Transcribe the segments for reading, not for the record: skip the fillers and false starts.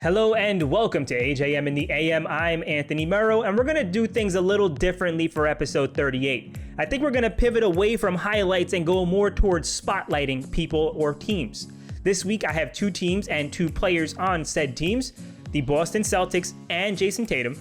Hello and welcome to AJM in the AM. I'm Anthony Mero, and we're going to do things a little differently for episode 38. I think we're going to pivot away from highlights and go more towards spotlighting people or teams. This week I have two teams and two players on said teams, the Boston Celtics and Jayson Tatum,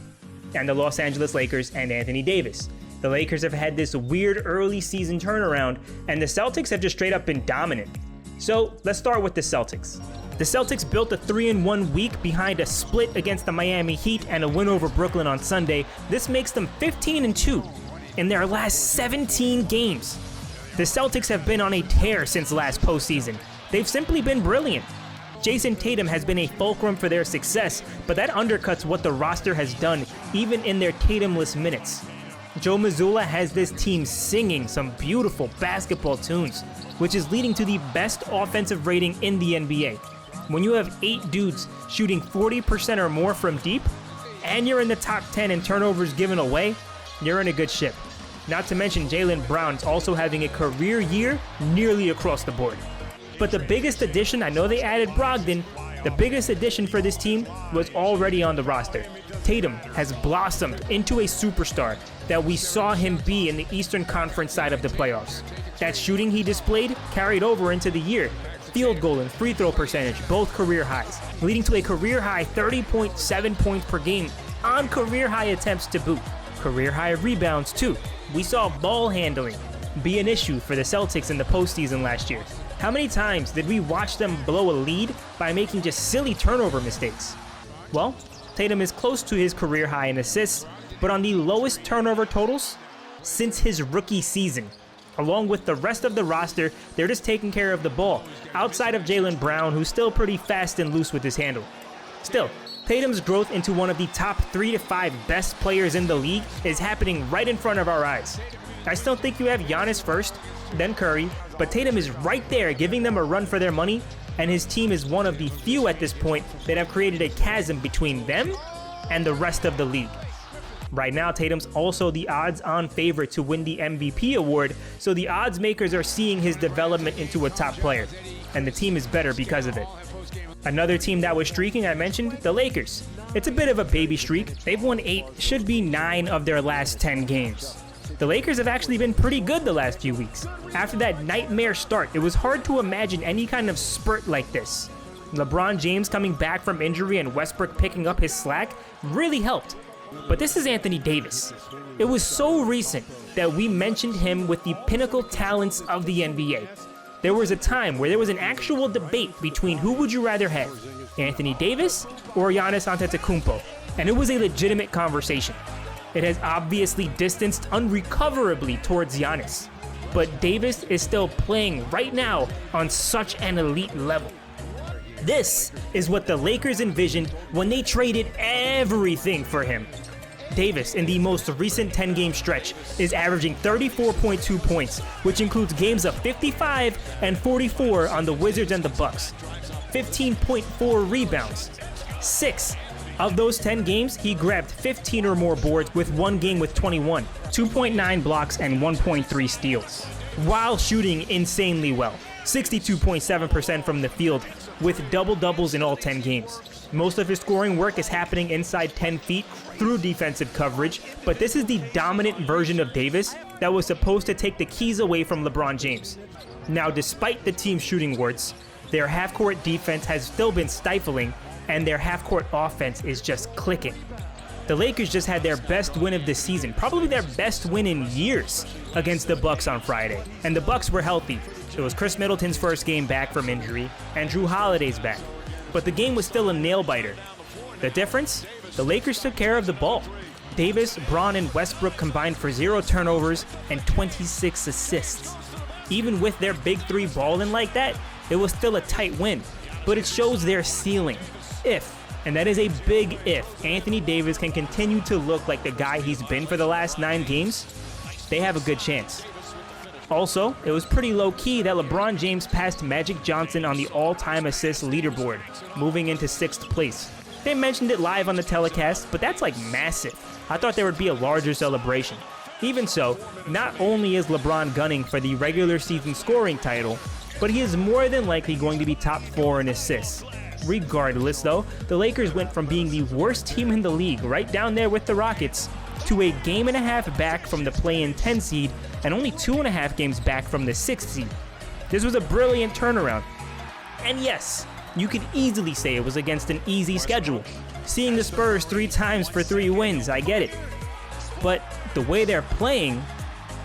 and the Los Angeles Lakers and Anthony Davis. The Lakers have had this weird early season turnaround, and the Celtics have just straight up been dominant. So let's start with the Celtics. The Celtics built a 3-1 week behind a split against the Miami Heat and a win over Brooklyn on Sunday. This makes them 15-2 in their last 17 games. The Celtics have been on a tear since last postseason. They've simply been brilliant. Jayson Tatum has been a fulcrum for their success, but that undercuts what the roster has done even in their Tatumless minutes. Joe Mazzulla has this team singing some beautiful basketball tunes, which is leading to the best offensive rating in the NBA. When you have 8 dudes shooting 40% or more from deep, and you're in the top 10 in turnovers given away, you're in a good ship. Not to mention Jaylen Brown's also having a career year nearly across the board. But the biggest addition, I know they added Brogdon, the biggest addition for this team was already on the roster. Tatum has blossomed into a superstar that we saw him be in the Eastern Conference side of the playoffs. That shooting he displayed carried over into the year. Field goal and free throw percentage, both career highs, leading to a career high 30.7 points per game on career high attempts to boot. Career high rebounds too. We saw ball handling be an issue for the Celtics in the postseason last year. How many times did we watch them blow a lead by making just silly turnover mistakes? Well, Tatum is close to his career high in assists, but on the lowest turnover totals since his rookie season. Along with the rest of the roster, they're just taking care of the ball, outside of Jaylen Brown, who's still pretty fast and loose with his handle. Still, Tatum's growth into one of the top 3 to 5 best players in the league is happening right in front of our eyes. I still think you have Giannis first, then Curry, but Tatum is right there giving them a run for their money, and his team is one of the few at this point that have created a chasm between them and the rest of the league. Right now, Tatum's also the odds-on favorite to win the MVP award, so the odds makers are seeing his development into a top player, and the team is better because of it. Another team that was streaking, I mentioned, the Lakers. It's a bit of a baby streak. They've won 8, should be 9 of their last 10 games. The Lakers have actually been pretty good the last few weeks. After that nightmare start, it was hard to imagine any kind of spurt like this. LeBron James coming back from injury and Westbrook picking up his slack really helped. But this is Anthony Davis. It was so recent that we mentioned him with the pinnacle talents of the NBA. There was a time where there was an actual debate between who would you rather have, Anthony Davis or Giannis Antetokounmpo, and it was a legitimate conversation. It has obviously distanced unrecoverably towards Giannis, but Davis is still playing right now on such an elite level. This is what the Lakers envisioned when they traded everything for him. Davis, in the most recent 10-game stretch, is averaging 34.2 points, which includes games of 55 and 44 on the Wizards and the Bucks. 15.4 rebounds. 6 of those 10 games, he grabbed 15 or more boards, with one game with 21, 2.9 blocks, and 1.3 steals, while shooting insanely well. 62.7% from the field, with double-doubles in all 10 games. Most of his scoring work is happening inside 10 feet through defensive coverage, but this is the dominant version of Davis that was supposed to take the keys away from LeBron James. Now, despite the team's shooting warts, their half-court defense has still been stifling, and their half-court offense is just clicking. The Lakers just had their best win of the season, probably their best win in years, against the Bucks on Friday, and the Bucks were healthy. It was Chris Middleton's first game back from injury, and Drew Holiday's back. But the game was still a nail-biter. The difference? The Lakers took care of the ball. Davis, Braun, and Westbrook combined for 0 turnovers and 26 assists. Even with their big 3 balling like that, it was still a tight win. But it shows their ceiling. If, and that is a big if, Anthony Davis can continue to look like the guy he's been for the last 9 games, they have a good chance. Also, it was pretty low-key that LeBron James passed Magic Johnson on the all-time assist leaderboard, moving into 6th place. They mentioned it live on the telecast, but that's like massive. I thought there would be a larger celebration. Even so, not only is LeBron gunning for the regular season scoring title, but he is more than likely going to be top 4 in assists. Regardless though, the Lakers went from being the worst team in the league, right down there with the Rockets, to a game and a half back from the play-in 10 seed and only 2.5 games back from the 6th seed. This was a brilliant turnaround. And yes, you could easily say it was against an easy schedule. Seeing the Spurs 3 times for 3 wins, I get it. But the way they're playing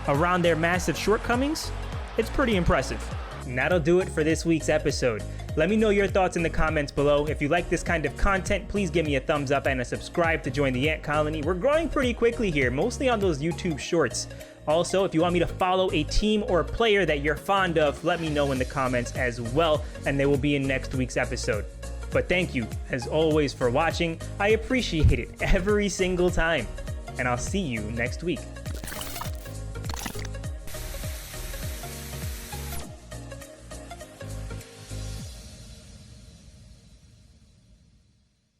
around their massive shortcomings, it's pretty impressive. And that'll do it for this week's episode. Let me know your thoughts in the comments below. If you like this kind of content, please give me a thumbs up and a subscribe to join the Ant Colony. We're growing pretty quickly here, mostly on those YouTube shorts. Also, if you want me to follow a team or a player that you're fond of, let me know in the comments as well, and they will be in next week's episode. But thank you, as always, for watching. I appreciate it every single time. And I'll see you next week.